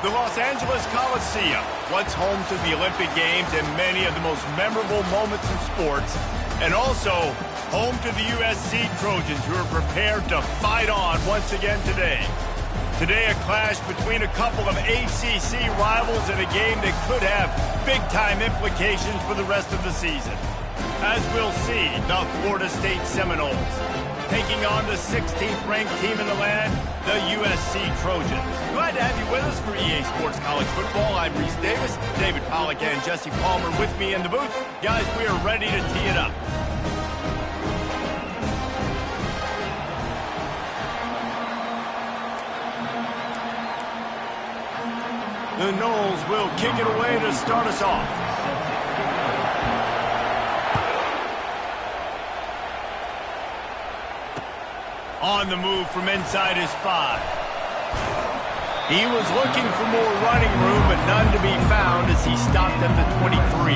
The Los Angeles Coliseum, once home to the Olympic Games and many of the most memorable moments in sports, and also home to the USC Trojans, who are prepared to fight on once again today. Today, a clash between a couple of ACC rivals in a game that could have big-time implications for the rest of the season. As we'll see, the Florida State Seminoles taking on the 16th ranked team in the land, the USC Trojans. Glad to have you with us for EA Sports College Football. I'm Reese Davis, David Pollack and Jesse Palmer with me in the booth. Guys, we are ready to tee it up. The Noles will kick it away to start us off. On the move from inside his 5. He was looking for more running room, but none to be found as he stopped at the 23.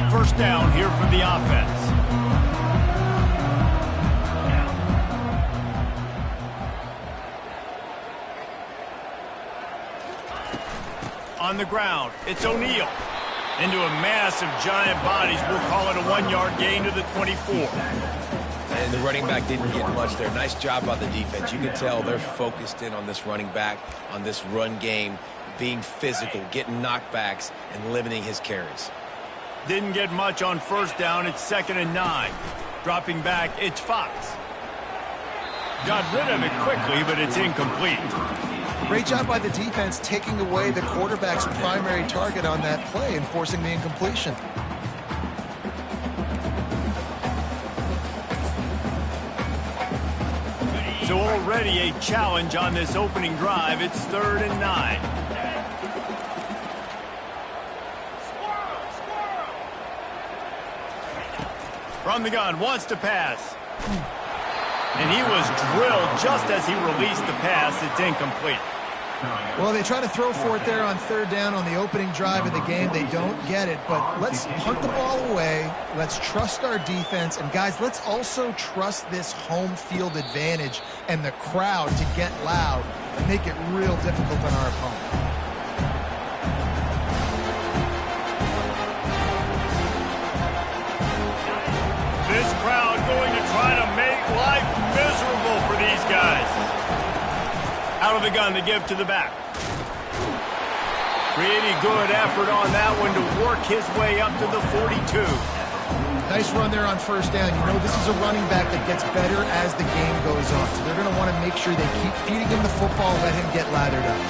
First down here for the offense. On the ground, it's O'Neal. Into a mass of giant bodies, we'll call it a 1-yard gain to the 24. And the running back didn't get much there. Nice job by the defense. You can tell they're focused in on this running back, on this run game, being physical, getting knockbacks, and limiting his carries. Didn't get much on first down. It's 2nd and 9. Dropping back, it's Fox. Got rid of it quickly, but it's incomplete. Great job by the defense taking away the quarterback's primary target on that play and forcing the incompletion. So already a challenge on this opening drive. It's 3rd and 9. From the gun, wants to pass. And he was drilled just as he released the pass. It's incomplete. Well, they try to throw for it there on 3rd down on the opening drive of the game. They don't get it, but let's punt the ball away. Let's trust our defense. And, guys, let's also trust this home field advantage and the crowd to get loud and make it real difficult on our opponent. This crowd going to try to make life miserable for these guys. Out of the gun to give to the back. Pretty good effort on that one to work his way up to the 42. Nice run there on 1st down. You know this is a running back that gets better as the game goes on. So they're going to want to make sure they keep feeding him the football and let him get lathered up.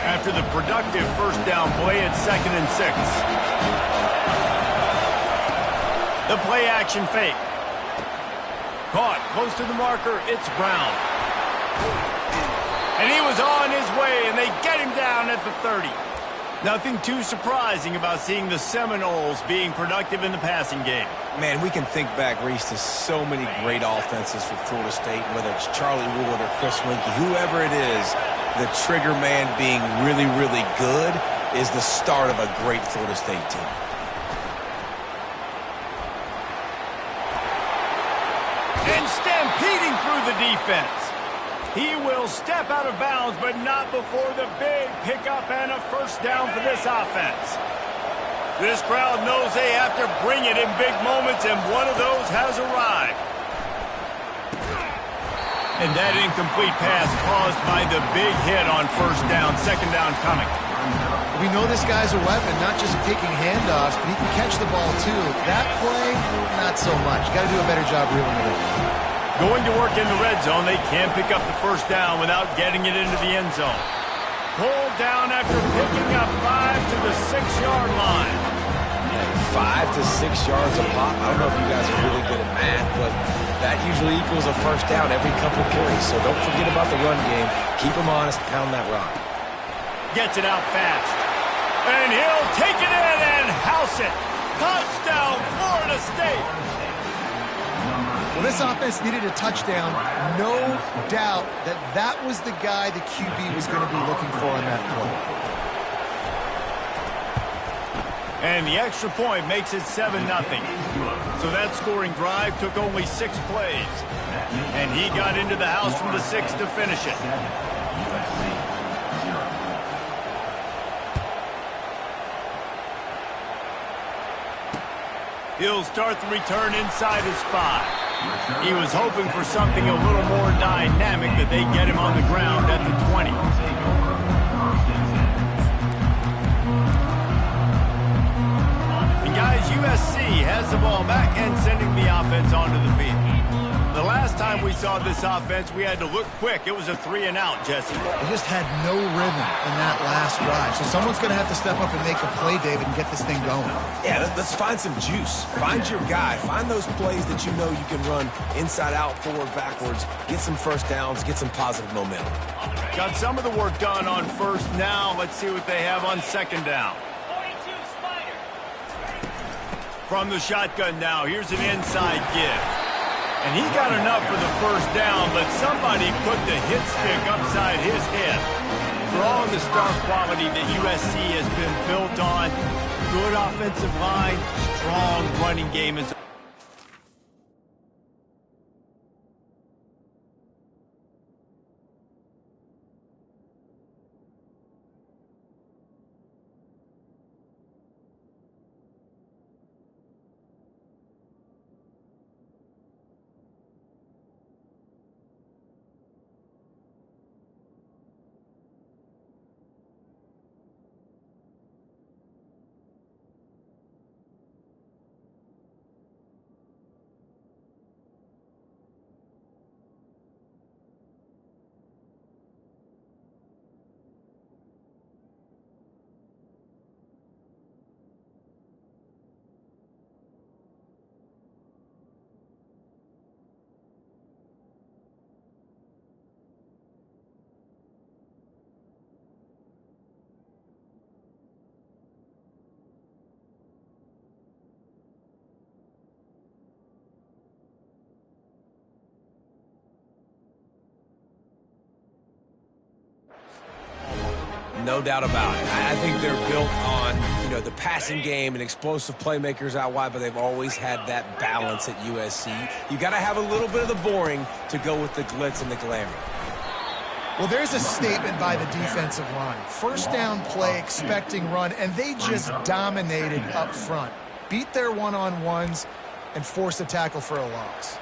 After the productive 1st down play, it's 2nd and 6. The play action fake. Caught close to the marker. It's Brown. And he was on his way, and they get him down at the 30. Nothing too surprising about seeing the Seminoles being productive in the passing game. Man, we can think back, Reese, to so many great offenses for Florida State, whether it's Charlie Wood or Chris Winkie, whoever it is, the trigger man being really, really good is the start of a great Florida State team. And stampeding through the defense. He will step out of bounds, but not before the big pickup and a 1st down for this offense. This crowd knows they have to bring it in big moments, and one of those has arrived. And that incomplete pass caused by the big hit on 1st down, 2nd down coming. We know this guy's a weapon, not just taking handoffs, but he can catch the ball too. That play, not so much. Got to do a better job reeling it in. Going to work in the red zone, they can't pick up the 1st down without getting it into the end zone. Pulled down after picking up 5 to the 6-yard line. 5 to 6 yards a pop. I don't know if you guys are really good at math, but that usually equals a 1st down every couple carries. So don't forget about the run game. Keep them honest, pound that rock. Gets it out fast. And he'll take it in and house it. Touchdown, Florida State. Well, this offense needed a touchdown. No doubt that that was the guy the QB was going to be looking for on that play. And the extra point makes it 7-0. So that scoring drive took only 6 plays. And he got into the house from the 6 to finish it. He'll start the return inside his 5. He was hoping for something a little more dynamic, that they get him on the ground at the 20. And guys, USC has the ball back and sending the offense onto the field. The last time we saw this offense, we had to look quick. It was a 3-and-out, Jesse. They just had no rhythm in that last drive. So someone's going to have to step up and make a play, David, and get this thing going. Yeah, let's find some juice. Find your guy. Find those plays that you know you can run inside out, forward, backwards. Get some first downs. Get some positive momentum. Got some of the work done on first. Now let's see what they have on second down. From the shotgun now, here's an inside give. And he got enough for the first down, but somebody put the hit stick upside his head. For all the star quality that USC has been built on, good offensive line, strong running game is... No doubt about it. I think they're built on, the passing game and explosive playmakers out wide, but they've always had that balance at USC. You got to have a little bit of the boring to go with the glitz and the glamour. Well, there's a statement by the defensive line. First down play, expecting run, and they just dominated up front. Beat their one-on-ones and forced a tackle for a loss.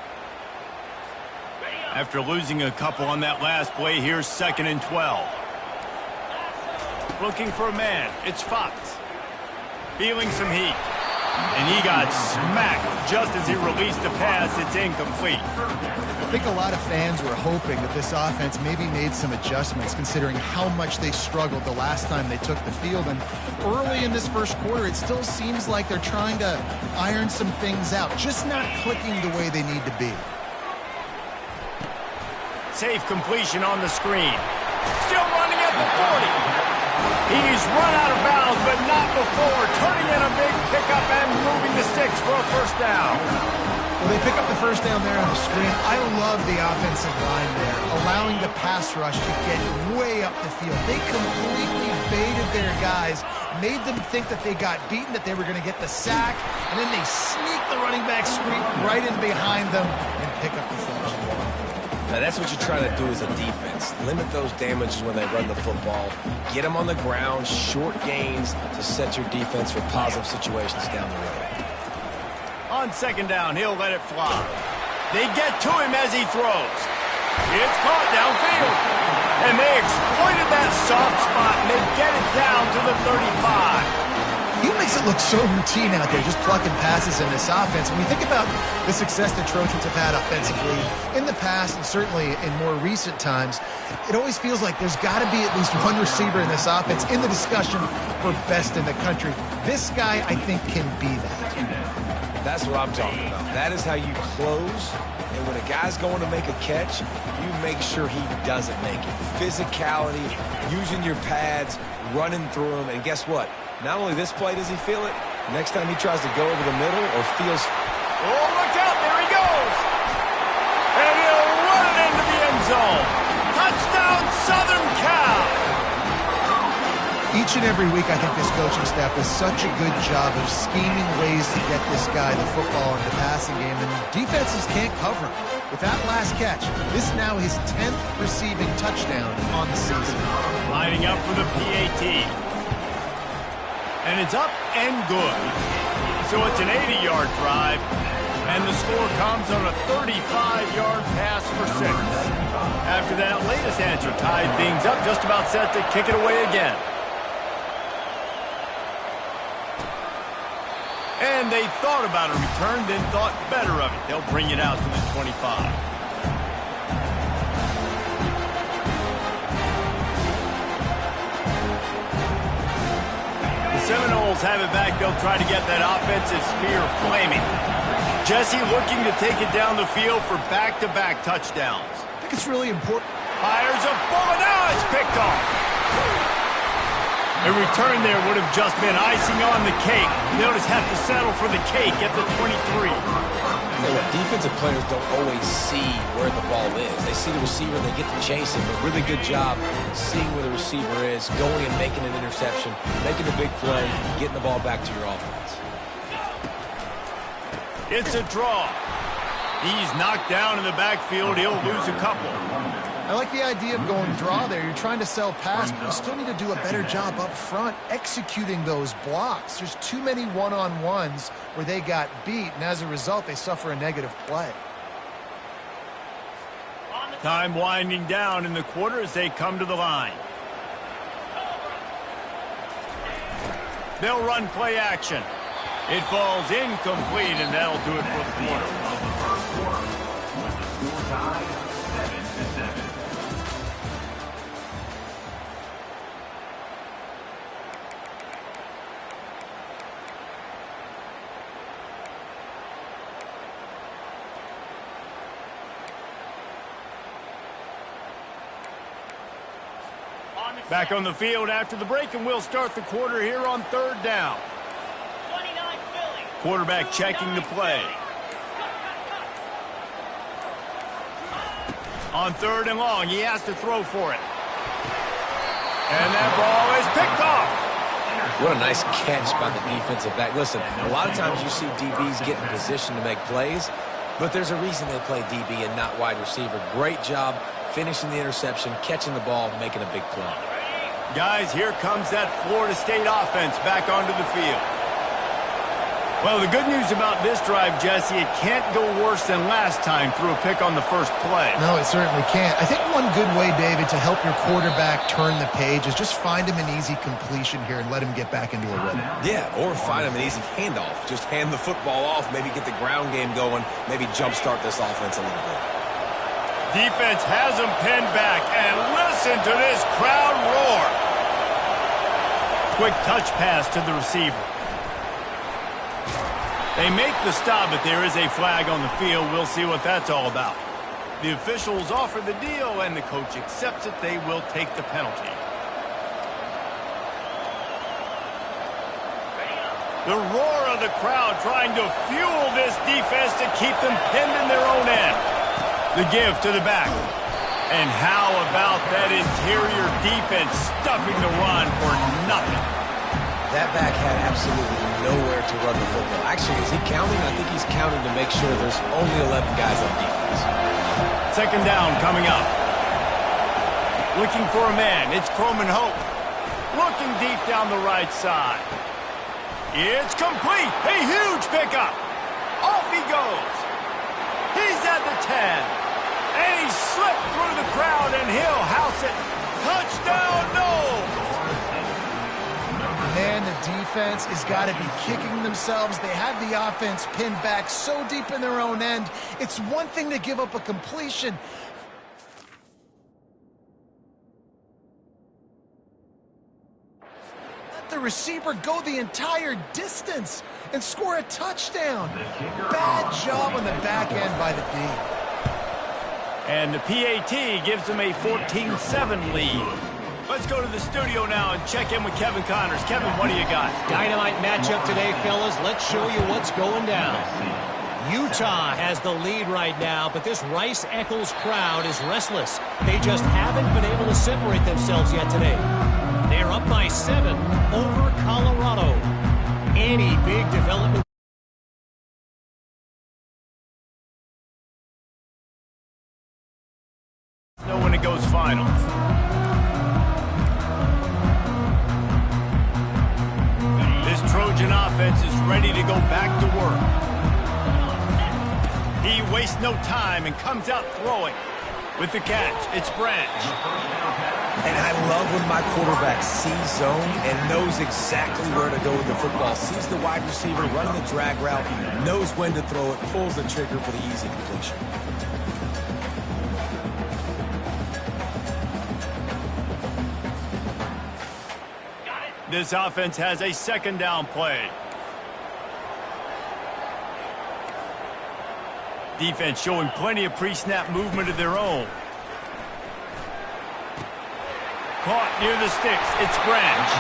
After losing a couple on that last play, here's 2nd and 12. Looking for a man. It's Fox. Feeling some heat. And he got smacked just as he released the pass. It's incomplete. I think a lot of fans were hoping that this offense maybe made some adjustments, considering how much they struggled the last time they took the field. And early in this first quarter, it still seems like they're trying to iron some things out, just not clicking the way they need to be. Safe completion on the screen. Still running at the 40. He's run out of bounds, but not before. Turning in a big pickup and moving the sticks for a first down. Well, they pick up the first down there on the screen. I love the offensive line there, allowing the pass rush to get way up the field. They completely baited their guys, made them think that they got beaten, that they were going to get the sack, and then they sneak the running back screen right in behind them and pick up the first. Now, that's what you try to do as a defense. Limit those damages when they run the football. Get them on the ground, short gains to set your defense for positive situations down the road. On second down, he'll let it fly. They get to him as he throws. It's caught downfield. And they exploited that soft spot, and they get it down to the 35. He makes it look so routine out there, just plucking passes in this offense. When you think about the success the Trojans have had offensively in the past, and certainly in more recent times, it always feels like there's got to be at least one receiver in this offense in the discussion for best in the country. This guy, I think, can be that. That's what I'm talking about. That is how you close. And when a guy's going to make a catch, you make sure he doesn't make it. Physicality, using your pads, running through them, and guess what? Not only this play does he feel it, next time he tries to go over the middle or feels... Oh, look out, there he goes! And he'll run it into the end zone. Touchdown, Southern Cal! Each and every week, I think this coaching staff does such a good job of scheming ways to get this guy the football in the passing game, and defenses can't cover him. With that last catch, this is now his 10th receiving touchdown on the season. Lining up for the PAT. And it's up and good. So it's an 80-yard drive, and the score comes on a 35-yard pass for 6. After that latest answer tied things up, just about set to kick it away again. And they thought about a return, then thought better of it. They'll bring it out to the 25. The Seminoles have it back. They'll try to get that offensive spear flaming. Jesse looking to take it down the field for back-to-back touchdowns. I think it's really important. Fires a bullet. Now it's picked off. A return there would have just been icing on the cake. They'll just have to settle for the cake at the 23. Defensive players don't always see where the ball is. They see the receiver, they get to chase him. But really good job seeing where the receiver is, going and making an interception, making a big play, getting the ball back to your offense. It's a draw. He's knocked down in the backfield. He'll lose a couple. I like the idea of going draw there. You're trying to sell pass, but you still need to do a better job up front executing those blocks. There's too many one-on-ones where they got beat, and as a result, they suffer a negative play. Time winding down in the quarter as they come to the line. They'll run play action. It falls incomplete, and that'll do it for the quarter. Back on the field after the break, and we'll start the quarter here on 3rd down. Quarterback checking the play. On 3rd and long, he has to throw for it. And that ball is picked off. What a nice catch by the defensive back. Listen, a lot of times you see DBs get in position to make plays, but there's a reason they play DB and not wide receiver. Great job finishing the interception, catching the ball, making a big play. Guys, here comes that Florida State offense back onto the field. Well, the good news about this drive, Jesse, it can't go worse than last time through a pick on the first play. No, it certainly can't. I think one good way, David, to help your quarterback turn the page is just find him an easy completion here and let him get back into a rhythm. Yeah, or find him an easy handoff. Just hand the football off, maybe get the ground game going, maybe jumpstart this offense a little bit. Defense has him pinned back, and listen to this crowd roar. Quick touch pass to the receiver. They make the stop, but there is a flag on the field. We'll see what that's all about. The officials offer the deal, and the coach accepts it. They will take the penalty. The roar of the crowd trying to fuel this defense to keep them pinned in their own end. The give to the back. And how about that interior defense stuffing the run for nothing? That back had absolutely nowhere to run the football. Actually, is he counting? I think he's counting to make sure there's only 11 guys on defense. 2nd down coming up. Looking for a man. It's Croman Hope. Looking deep down the right side. It's complete. A huge pickup. Off he goes. He's at the 10. And he slipped through the crowd, and he'll house it. Touchdown, no! Man, the defense has got to be kicking themselves. They have the offense pinned back so deep in their own end. It's one thing to give up a completion. Let the receiver go the entire distance and score a touchdown. Bad job on the back end by the D. And the PAT gives them a 14-7 lead. Let's go to the studio now and check in with Kevin Connors. Kevin, what do you got? Dynamite matchup today, fellas. Let's show you what's going down. Utah has the lead right now, but this Rice-Eccles crowd is restless. They just haven't been able to separate themselves yet today. They're up by 7 over Colorado. Any big development? Know when it goes final. This Trojan offense is ready to go back to work. He wastes no time and comes out throwing. With the catch, it's Branch. And I love when my quarterback sees zone and knows exactly where to go with the football. Sees the wide receiver running the drag route, knows when to throw it, pulls the trigger for the easy completion. This offense has a second down play. Defense showing plenty of pre-snap movement of their own. Caught near the sticks. It's Branch.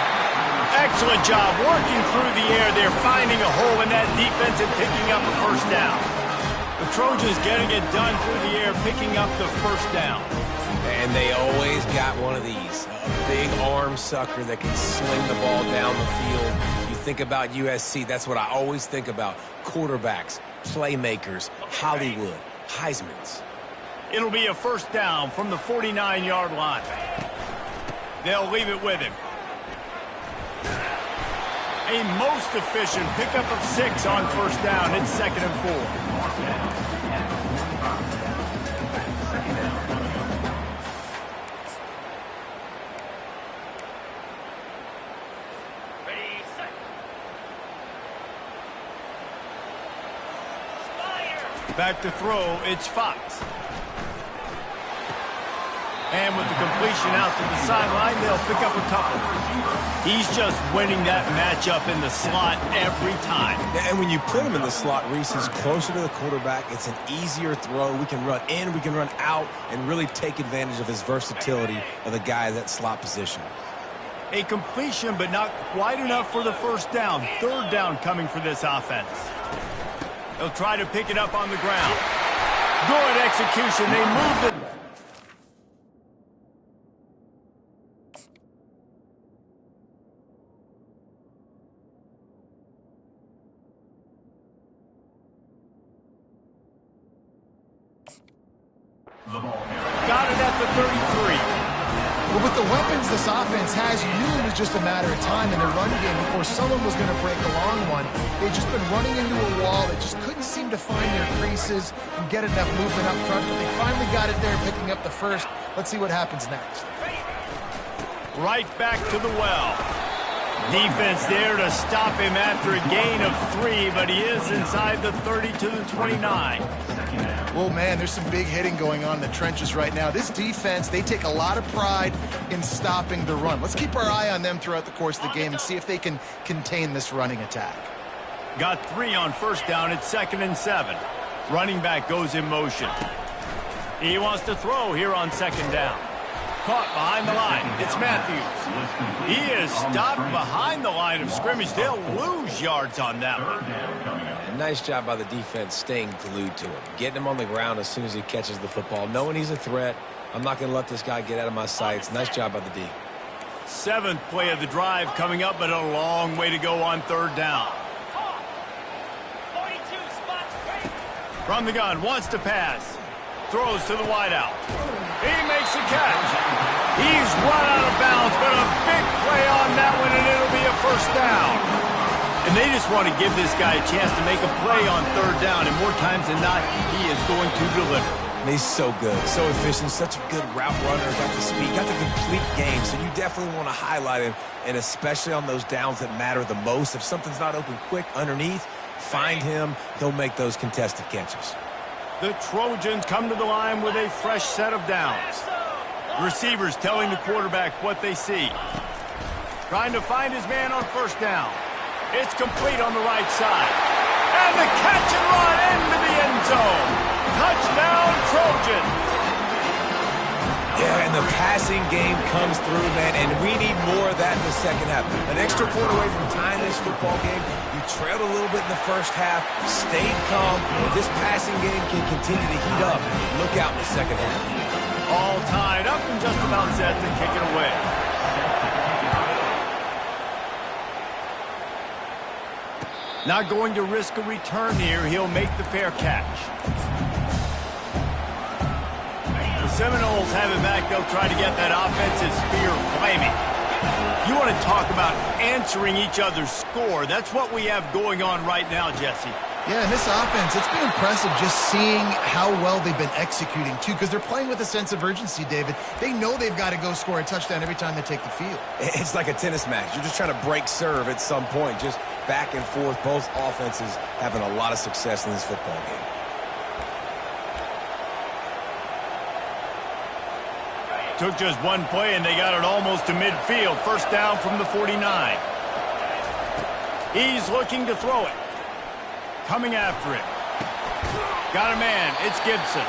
Excellent job working through the air. They're finding a hole in that defense and picking up a first down. The Trojans getting it done through the air, picking up the first down. And they always got one of these. A big arm sucker that can sling the ball down the field. You think about USC, that's what I always think about. Quarterbacks, playmakers, Hollywood, Heismans. It'll be a first down from the 49-yard line. They'll leave it with him. A most efficient pickup of 6 on first down. It's 2nd and 4. Back to throw, it's Fox. And with the completion out to the sideline, they'll pick up a couple. He's just winning that matchup in the slot every time. And when you put him in the slot, Reese, he's closer to the quarterback. It's an easier throw. We can run in, we can run out, and really take advantage of his versatility of the guy in that slot position. A completion, but not quite enough for the first down. 3rd down coming for this offense. They'll try to pick it up on the ground. Good execution. They moved it. Got it at the 33. Well, with the weapons this offense has, you knew it was just a matter of time in their run game before someone was going to break a long one. They've just been running into a wall. They just couldn't seem to find their creases and get enough movement up front, but they finally got it there, picking up the first. Let's see what happens next. Right back to the well. Defense there to stop him after a gain of 3, but he is inside the 30 to the 29. Well, man, there's some big hitting going on in the trenches right now. This defense, they take a lot of pride in stopping the run. Let's keep our eye on them throughout the course of the game and see if they can contain this running attack. Got 3 on first down. It's 2nd and 7. Running back goes in motion. He wants to throw here on 2nd down. Caught behind the line. It's Matthews. He is stopped behind the line of scrimmage. They'll lose yards on that one. And nice job by the defense staying glued to him. Getting him on the ground as soon as he catches the football. Knowing he's a threat. I'm not going to let this guy get out of my sights. Nice job by the D. 7th play of the drive coming up, but a long way to go on 3rd down. From the gun, wants to pass. Throws to the wideout. He makes the catch. He's run out of bounds, but a big play on that one, and it'll be a first down. And they just want to give this guy a chance to make a play on 3rd down, and more times than not, he is going to deliver. And he's so good, so efficient, such a good route runner, got the speed, got the complete game, so you definitely want to highlight him, and especially on those downs that matter the most. If something's not open quick underneath, find him, he'll make those contested catches. The Trojans come to the line with a fresh set of downs. Receivers telling the quarterback what they see. Trying to find his man on first down. It's complete on the right side. And the catch and run into the end zone. Touchdown, Trojans. Yeah, and the passing game comes through, man, and we need more of that in the second half. An extra point away from tying this football game. You trailed a little bit in the first half, stayed calm. This passing game can continue to heat up. Look out in the second half. All tied up and just about set to kick it away. Not going to risk a return here. He'll make the fair catch. The Seminoles have it back. They'll try to get that offensive spear flaming. You want to talk about answering each other's score. That's what we have going on right now, Jesse. Yeah, in this offense, it's been impressive just seeing how well they've been executing, too, because they're playing with a sense of urgency, David. They know they've got to go score a touchdown every time they take the field. It's like a tennis match. You're just trying to break serve at some point, just back and forth. Both offenses having a lot of success in this football game. Took just one play, and they got it almost to midfield. First down from the 49. He's looking to throw it. Coming after it. Got a man. It's Gibson.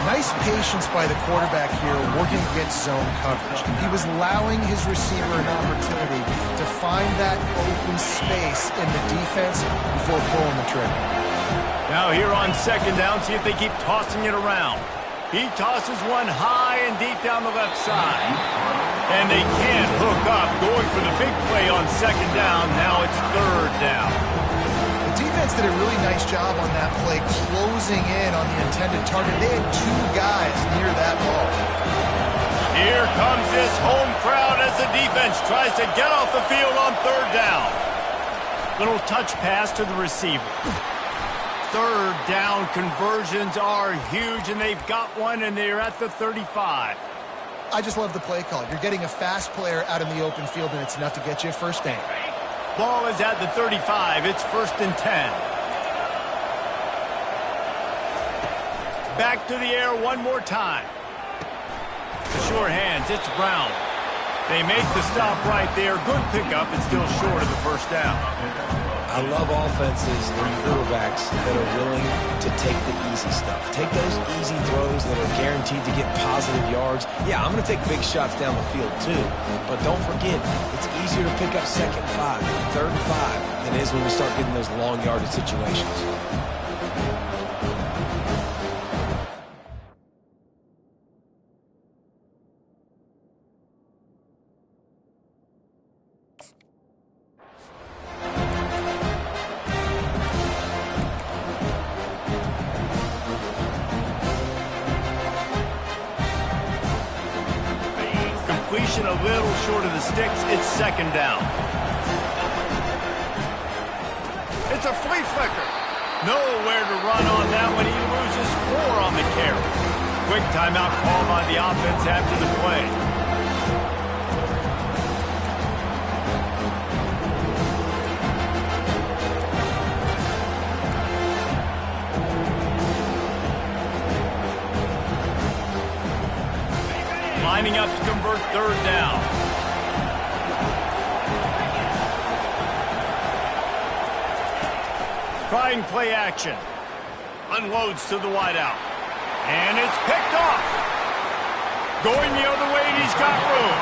Nice patience by the quarterback here working against zone coverage. He was allowing his receiver an opportunity to find that open space in the defense before pulling the trigger. Now here on second down, see if they keep tossing it around. He tosses one high and deep down the left side. And they can't hook up. Going for the big play on second down. Now it's third down. The defense did a really nice job on that play, closing in on the intended target. They had two guys near that ball. Here comes this home crowd as the defense tries to get off the field on third down. Little touch pass to the receiver. Third down conversions are huge, and they've got one, and they're at the 35. I just love the play call. You're getting a fast player out in the open field, and it's enough to get you a first down. Ball is at the 35. It's first and 10. Back to the air one more time. The sure hands. It's Brown. They make the stop right there. Good pickup. It's still short of the first down. I love offenses and quarterbacks that are willing to take the easy stuff. Take those easy throws that are guaranteed to get positive yards. Yeah, I'm going to take big shots down the field too. But don't forget, it's easier to pick up second and 5, third and 5 than it is when we start getting those long yardage situations. A little short of the sticks. It's second down. It's a flea flicker. Nowhere to run on that one. He loses 4 on the carry. Quick timeout call by the offense after the play. Lining up to convert third down. Trying play action. Unloads to the wideout. And it's picked off. Going the other way, and he's got room.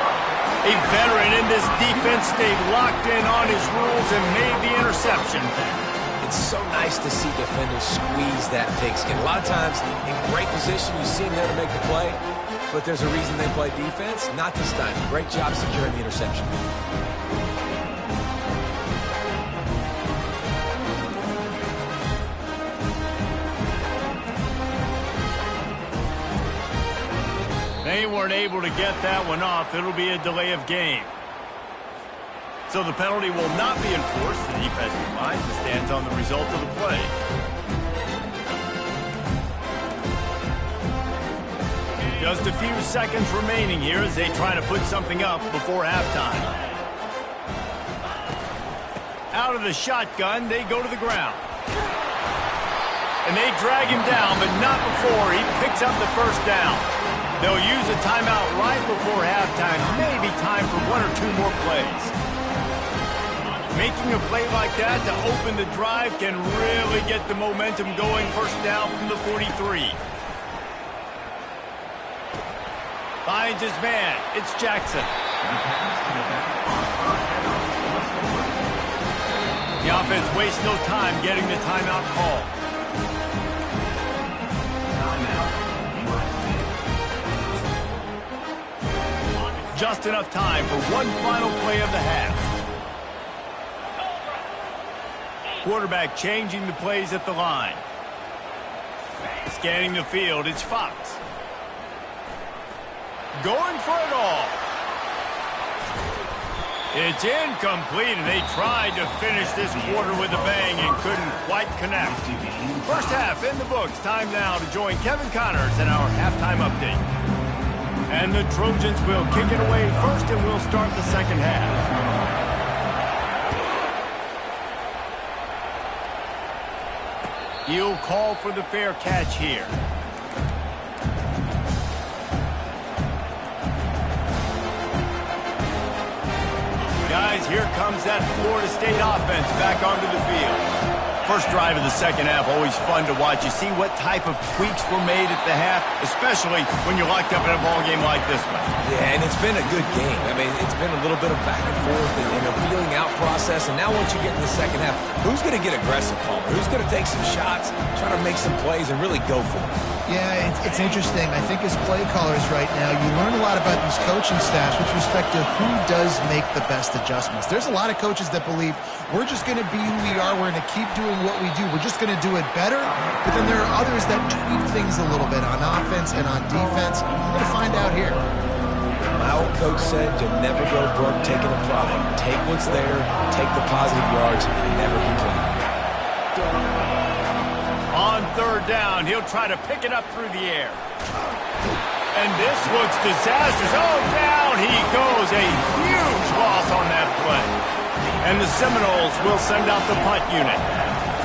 A veteran in this defense stayed locked in on his rules and made the interception. It's so nice to see defenders squeeze that pigskin. A lot of times, in great position, you see him there to make the play. But there's a reason they play defense. Not this time. Great job securing the interception. They weren't able to get that one off. It'll be a delay of game. So the penalty will not be enforced. The defensive line stands on the result of the play. Just a few seconds remaining here as they try to put something up before halftime. Out of the shotgun, they go to the ground. And they drag him down, but not before he picks up the first down. They'll use a timeout right before halftime. Maybe time for 1 or 2 more plays. Making a play like that to open the drive can really get the momentum going. First down from the 43. Finds his man. It's Jackson. The offense wastes no time getting the timeout call. Just enough time for one final play of the half. Quarterback changing the plays at the line. Scanning the field, it's Fox. Going for it all. It's incomplete, and they tried to finish this quarter with a bang and couldn't quite connect. First half in the books. Time now to join Kevin Connors in our halftime update. And the Trojans will kick it away first, and we'll start the second half. He'll call for the fair catch here. Guys, here comes that Florida State offense back onto the field. First drive of the second half, always fun to watch. You see what type of tweaks were made at the half, especially when you're locked up in a ball game like this one. Yeah, and it's been a good game. I mean, it's been a little bit of back and forth and a feeling out process. And now once you get in the second half, who's going to get aggressive, Palmer? Who's going to take some shots, try to make some plays, and really go for it? Yeah, it's interesting. I think as play callers right now, you learn a lot about these coaching staffs with respect to who does make the best adjustments. There's a lot of coaches that believe we're just going to be who we are. We're going to keep doing what we do. We're just going to do it better. But then there are others that tweak things a little bit on offense and on defense. We're going to find out here. My old coach said you'll never go broke taking a profit. Take what's there, take the positive yards, and never complain. On third down, he'll try to pick it up through the air. And this looks disastrous. Oh, down he goes. A huge loss on that play. And the Seminoles will send out the punt unit.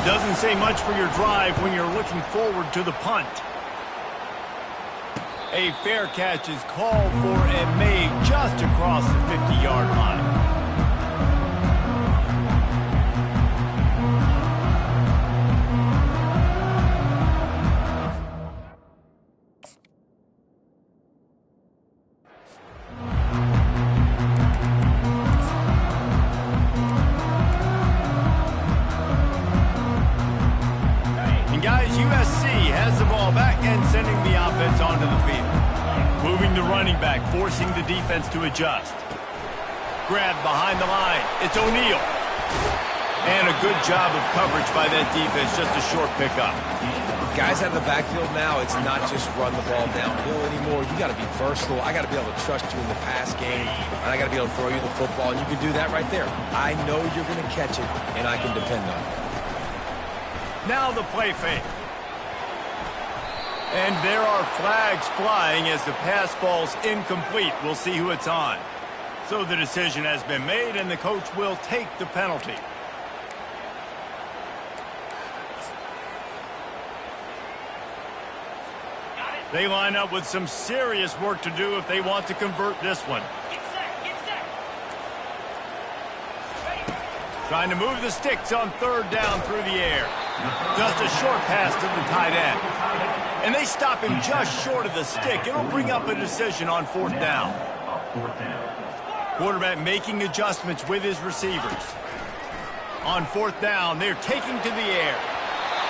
Doesn't say much for your drive when you're looking forward to the punt. A fair catch is called for and made just across the 50-yard line. USC has the ball back and sending the offense onto the field. Moving the running back, forcing the defense to adjust. Grab behind the line. It's O'Neal. And a good job of coverage by that defense, just a short pickup. Guys out of the backfield now, it's not just run the ball downhill anymore. You got to be versatile. I got to be able to trust you in the pass game, and I got to be able to throw you the football, and you can do that right there. I know you're going to catch it, and I can depend on it. Now the play fake. And there are flags flying as the pass falls incomplete. We'll see who it's on. So the decision has been made, and the coach will take the penalty. They line up with some serious work to do if they want to convert this one. Get set. Trying to move the sticks on third down through the air. Just a short pass to the tight end. And they stop him just short of the stick. It'll bring up a decision on fourth down. Quarterback making adjustments with his receivers. On fourth down, they're taking to the air.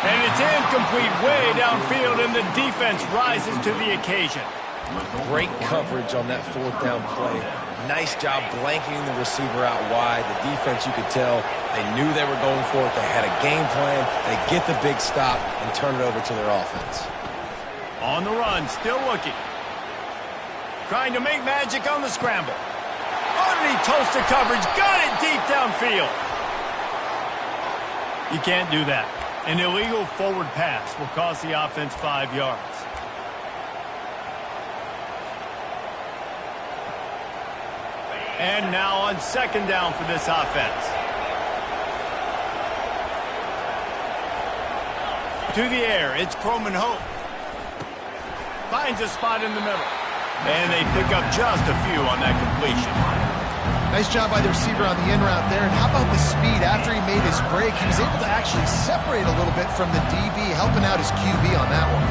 And it's incomplete way downfield, and the defense rises to the occasion. Great coverage on that fourth down play. Nice job blanketing the receiver out wide. The defense, you could tell, they knew they were going for it. They had a game plan. They get the big stop and turn it over to their offense. On the run, still looking. Trying to make magic on the scramble. Underneath toasted coverage, got it deep downfield. You can't do that. An illegal forward pass will cost the offense 5 yards. And now on second down for this offense. To the air, it's Croman Hope. Finds a spot in the middle. And they pick up just a few on that completion. Nice job by the receiver on the in route there. And how about the speed? After he made his break, he was able to actually separate a little bit from the DB, helping out his QB on that one.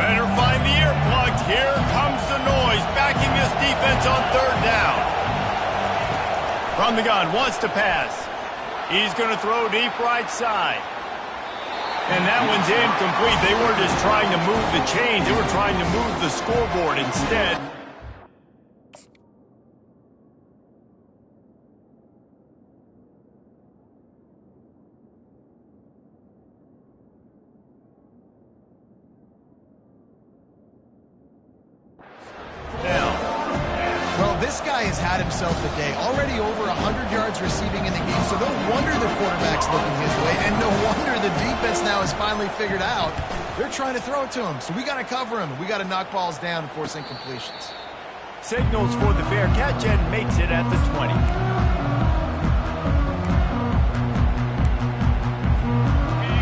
Better find the earplugs. Here comes the noise, backing this defense on third down. From the gun, wants to pass. He's going to throw deep right side. And that one's incomplete. They weren't just trying to move the chains. They were trying to move the scoreboard instead. this guy has had himself a day. Already over 100 yards receiving in the game, so no wonder the quarterback's looking his way, and no wonder the defense now has finally figured out they're trying to throw it to him. So we got to cover him. We got to knock balls down and force incompletions. Signals for the fair catch and makes it at the 20.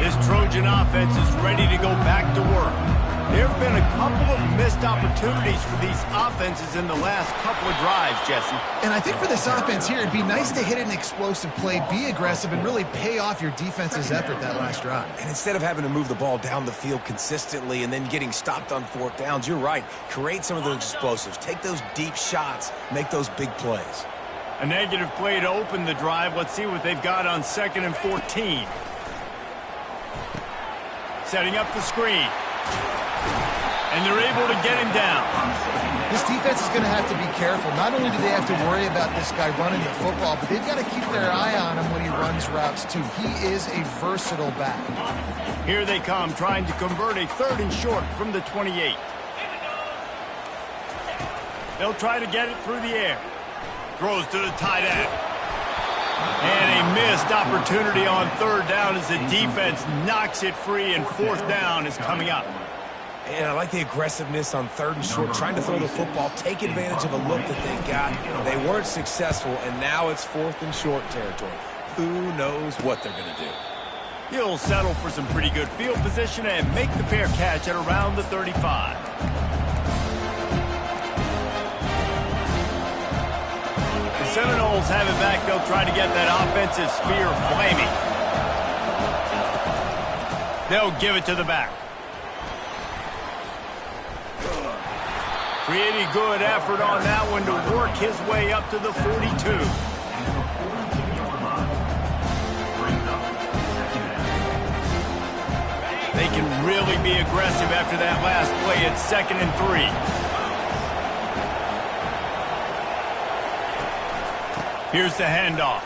This Trojan offense is ready to go back to work. There have been a couple of missed opportunities for these offenses in the last couple of drives, Jesse. And I think for this offense here, it'd be nice to hit an explosive play, be aggressive, and really pay off your defense's effort that last drive. And instead of having to move the ball down the field consistently and then getting stopped on fourth downs, you're right. Create some of those explosives. Take those deep shots. Make those big plays. A negative play to open the drive. Let's see what they've got on 2nd and 14. Setting up the screen. And they're able to get him down. This defense is going to have to be careful. Not only do they have to worry about this guy running the football, but they've got to keep their eye on him when he runs routes, too. He is a versatile back. Here they come, trying to convert a 3rd and short from the 28. They'll try to get it through the air. Throws to the tight end. And a missed opportunity on 3rd down as the defense knocks it free, and 4th down is coming up. And I like the aggressiveness on 3rd and short, trying to throw the football, take advantage of a look that they got. They weren't successful, and now it's 4th and short territory. Who knows what they're going to do? He'll settle for some pretty good field position and make the fair catch at around the 35. The Seminoles have it back. They'll try to get that offensive spear flaming. They'll give it to the back. Pretty good effort on that one to work his way up to the 42. They can really be aggressive after that last play at 2nd and 3. Here's the handoff.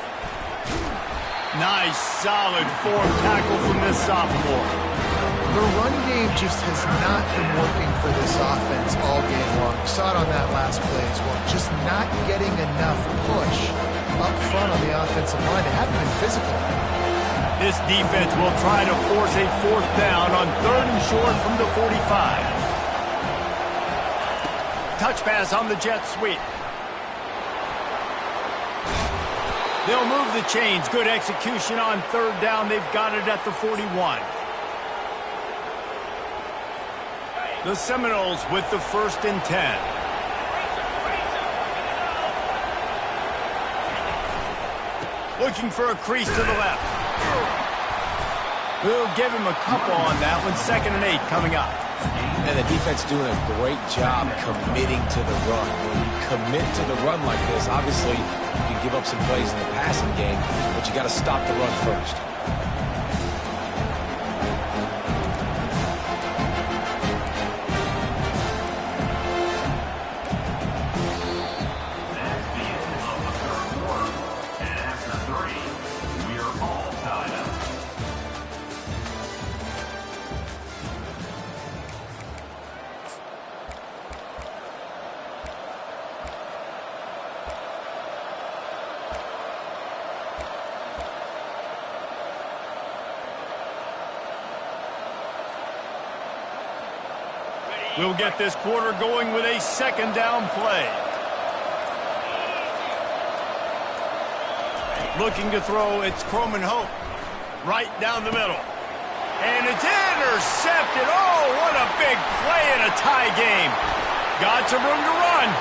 Nice, solid form tackle from this sophomore. The run game just has not been working for this offense all game long. We saw it on that last play as well. Just not getting enough push up front on the offensive line. They haven't been physical. This defense will try to force a 4th down on 3rd and short from the 45. Touch pass on the jet sweep. They'll move the chains. Good execution on 3rd down. They've got it at the 41. The Seminoles with the 1st and 10. Looking for a crease to the left. We'll give him a couple on that one. 2nd and 8 coming up. And the defense doing a great job committing to the run. When you commit to the run like this, obviously you can give up some plays in the passing game, but you got to stop the run first. We'll get this quarter going with a 2nd down play. Looking to throw, it's Croman Hope. Right down the middle. And it's intercepted. Oh, what a big play in a tie game. Got some room to run.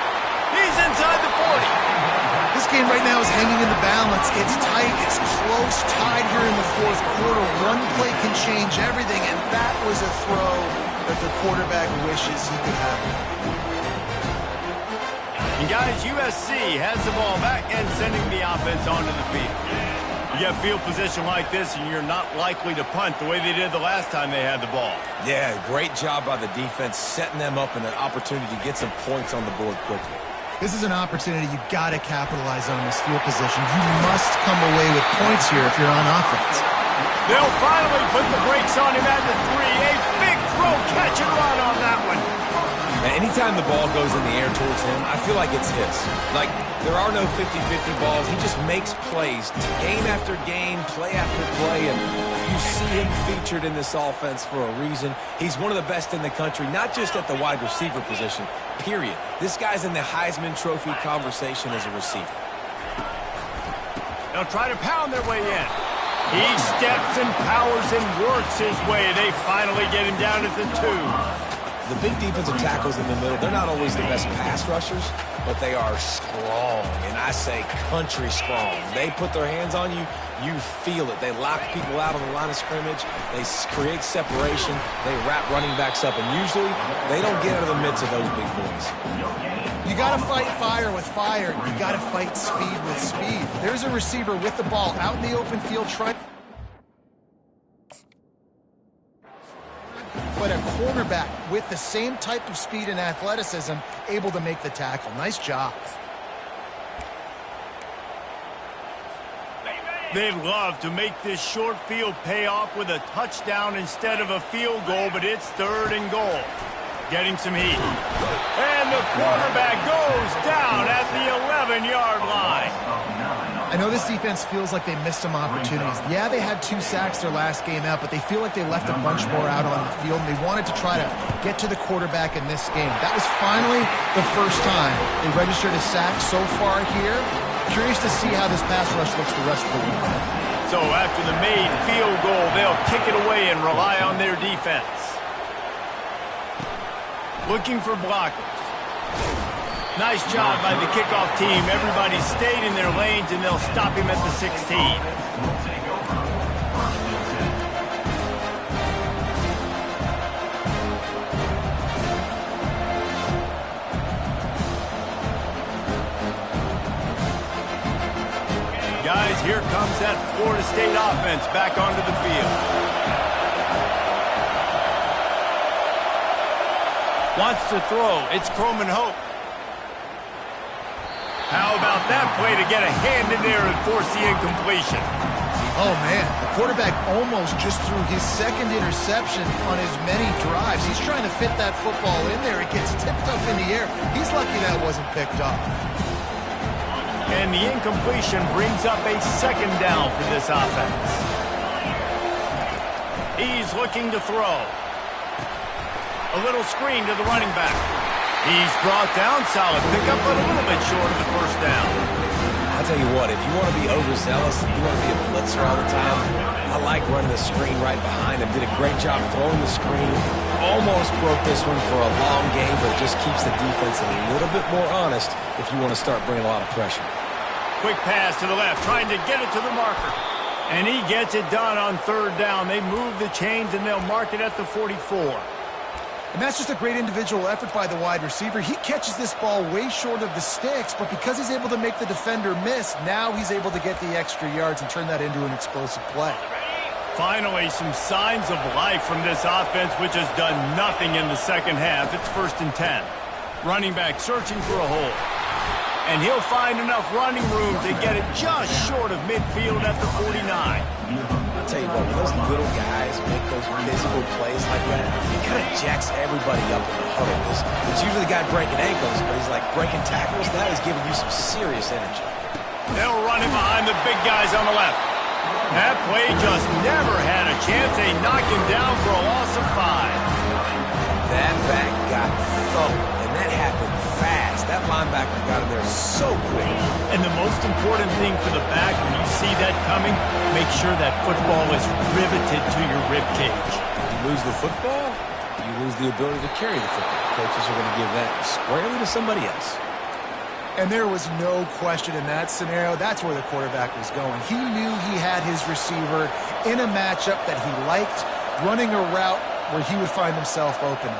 He's inside the 40. This game right now is hanging in the balance. It's tight. It's close. Tied here in the 4th quarter. One play can change everything, and that was a throw that the quarterback wishes he could have. And guys, USC has the ball back and sending the offense onto the field. You get field position like this, and you're not likely to punt the way they did the last time they had the ball. Yeah, great job by the defense, setting them up in an opportunity to get some points on the board quickly. This is an opportunity you got to capitalize on this field position. You must come away with points here if you're on offense. They'll finally put the brakes on him at the 3. A big throw, catch and run on that one. And anytime the ball goes in the air towards him, I feel like it's his. Like, there are no 50-50 balls. He just makes plays game after game, play after play, and you see him featured in this offense for a reason. He's one of the best in the country, not just at the wide receiver position, period. This guy's in the Heisman Trophy conversation as a receiver. They'll try to pound their way in. He steps and powers and works his way. They finally get him down at the 2. The big defensive tackles in the middle, they're not always the best pass rushers, but they are strong, and I say country strong. They put their hands on you, you feel it. They lock people out on the line of scrimmage. They create separation. They wrap running backs up, and usually they don't get out of the midst of those big boys. You got to fight fire with fire. You got to fight speed with speed. There's a receiver with the ball out in the open field trying. But a cornerback with the same type of speed and athleticism able to make the tackle. Nice job. They'd love to make this short field pay off with a touchdown instead of a field goal, but it's 3rd and goal. Getting some heat. And the quarterback goes down at the 11-yard line. I know this defense feels like they missed some opportunities. Yeah, they had 2 sacks their last game out, but they feel like they left a bunch more out on the field, and they wanted to try to get to the quarterback in this game. That was finally the first time they registered a sack so far here. Curious to see how this pass rush looks the rest of the week. So after the made field goal, they'll kick it away and rely on their defense. Looking for blockers. Nice job by the kickoff team. Everybody stayed in their lanes, and they'll stop him at the 16. Guys, here comes that Florida State offense back onto the field. Wants to throw. It's Croman Hope. How about that play to get a hand in there and force the incompletion? Oh, man. The quarterback almost just threw his 2nd interception on as many drives. He's trying to fit that football in there. It gets tipped up in the air. He's lucky that wasn't picked up. And the incompletion brings up a 2nd down for this offense. He's looking to throw. A little screen to the running back. He's brought down. Solid pickup, but a little bit short of the 1st down. I'll tell you what, if you want to be overzealous, if you want to be a blitzer all the time, I like running the screen right behind him. Did a great job throwing the screen. Almost broke this one for a long game, but it just keeps the defense a little bit more honest if you want to start bringing a lot of pressure. Quick pass to the left, trying to get it to the marker. And he gets it done on 3rd down. They move the chains, and they'll mark it at the 44. And that's just a great individual effort by the wide receiver. He catches this ball way short of the sticks, but because he's able to make the defender miss, now he's able to get the extra yards and turn that into an explosive play. Finally, some signs of life from this offense, which has done nothing in the 2nd half. It's 1st and 10. Running back searching for a hole. And he'll find enough running room to get it just short of midfield at the 49. I'll tell you what, when those little guys make those physical plays like that, it kind of jacks everybody up in the huddle. It's usually the guy breaking ankles, but he's like breaking tackles. That is giving you some serious energy. They'll run him behind the big guys on the left. That play just never had a chance. They knock him down for a loss of 5. That back got thumped, and that happened fast. That linebacker got in there so quick. And the most important thing for the back, when you see that coming, make sure that football is riveted to your rib cage. You lose the football, you lose the ability to carry the football. Coaches are going to give that squarely to somebody else. And there was no question in that scenario. That's where the quarterback was going. He knew he had his receiver in a matchup that he liked, running a route where he would find himself open.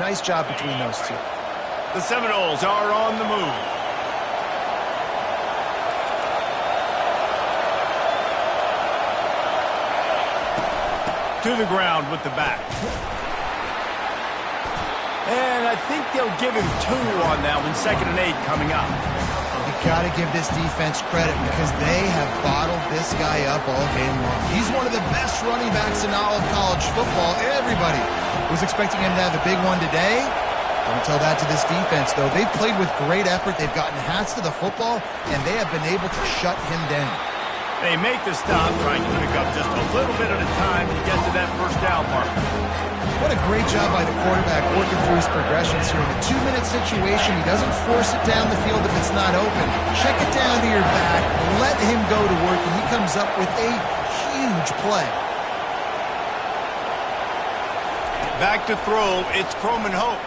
Nice job between those two. The Seminoles are on the move. To the ground with the back. And I think they'll give him 2 on that one. 2nd and 8 coming up. You got to give this defense credit because they have bottled this guy up all game long. He's one of the best running backs in all of college football. Everybody was expecting him to have the big one today. Don't tell that to this defense, though. They've played with great effort. They've gotten hats to the football, and they have been able to shut him down. They make the stop, trying to pick up just a little bit at a time to get to that first down mark. What a great job by the quarterback working through his progressions here. In a 2-minute situation, he doesn't force it down the field if it's not open. Check it down to your back, let him go to work, and he comes up with a huge play. Back to throw, it's Croman Hope.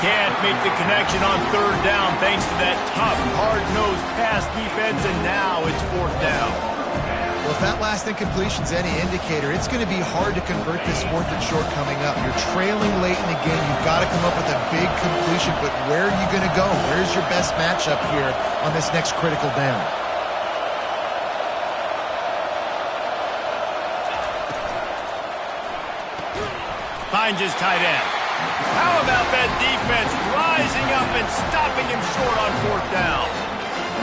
Can't make the connection on third down thanks to that tough, hard-nosed pass defense, and now it's fourth down. Well, if that last incompletion's any indicator, it's going to be hard to convert this fourth and short coming up. You're trailing late in the game. You've got to come up with a big completion, but where are you going to go? Where's your best matchup here on this next critical down? Finds his tight end. How about that defense rising up and stopping him short on fourth down?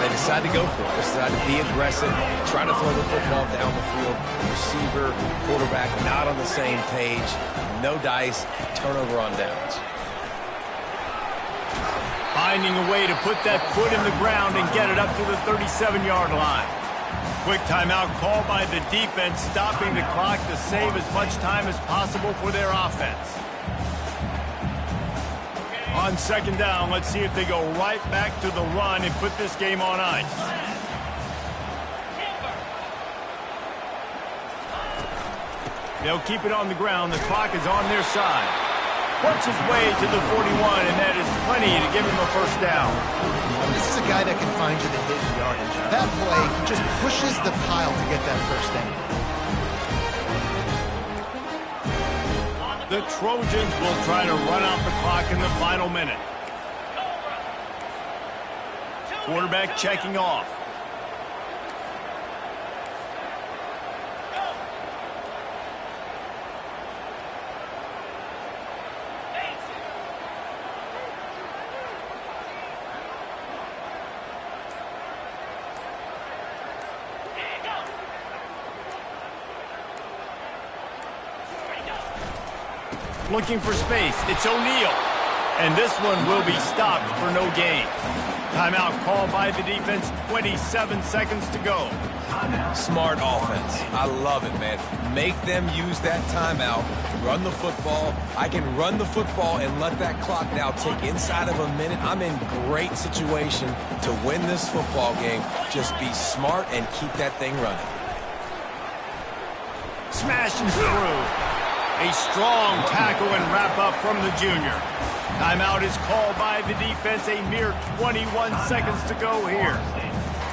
They decide to go for it. They decide to be aggressive, try to throw the football down the field. Receiver, quarterback not on the same page. No dice, turnover on downs. Finding a way to put that foot in the ground and get it up to the 37-yard line. Quick timeout call by the defense, stopping the clock to save as much time as possible for their offense. On second down, let's see if they go right back to the run and put this game on ice. They'll keep it on the ground. The clock is on their side. Works his way to the 41, and that is plenty to give him a first down. This is a guy that can find you the hidden yardage. That play, he just pushes the pile to get that first down. The Trojans will try to run out the clock in the final minute. Quarterback checking off. Looking for space. It's O'Neal. And this one will be stopped for no gain. Timeout called by the defense. 27 seconds to go. Smart offense. I love it, man. Make them use that timeout. Run the football. I can run the football and let that clock now take inside of a minute. I'm in great situation to win this football game. Just be smart and keep that thing running. Smashes through. A strong tackle and wrap-up from the junior. Timeout is called by the defense. A mere 21 seconds to go here.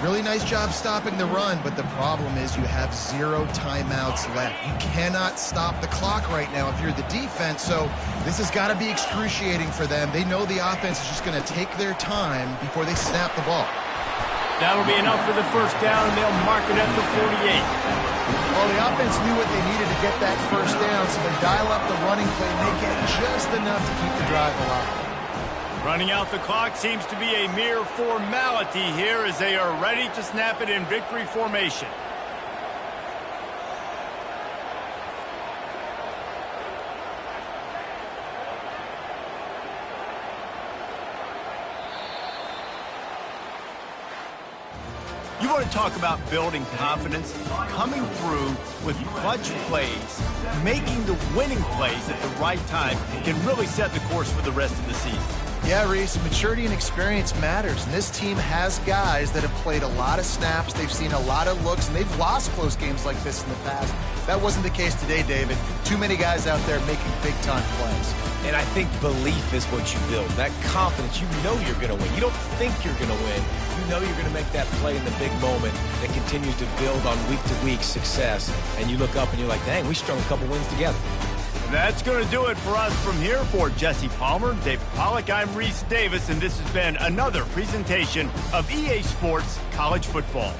Really nice job stopping the run, but the problem is you have 0 timeouts left. You cannot stop the clock right now if you're the defense, so this has got to be excruciating for them. They know the offense is just going to take their time before they snap the ball. That'll be enough for the first down, and they'll mark it at the 48. Well, the offense knew what they needed to get that first down, so they dial up the running play and make it just enough to keep the drive alive. Running out the clock seems to be a mere formality here as they are ready to snap it in victory formation. You want to talk about building confidence? Coming through with clutch plays, making the winning plays at the right time can really set the course for the rest of the season. Yeah, Reese, maturity and experience matters, and this team has guys that have played a lot of snaps, they've seen a lot of looks, and they've lost close games like this in the past. That wasn't the case today, David. Too many guys out there making big-time plays. And I think belief is what you build. That confidence, you know you're going to win. You don't think you're going to win. You know you're going to make that play in the big moment that continues to build on week-to-week success. And you look up and you're like, dang, we strung a couple wins together. That's going to do it for us from here. For Jesse Palmer, David Pollack, I'm Reese Davis, and this has been another presentation of EA Sports College Football.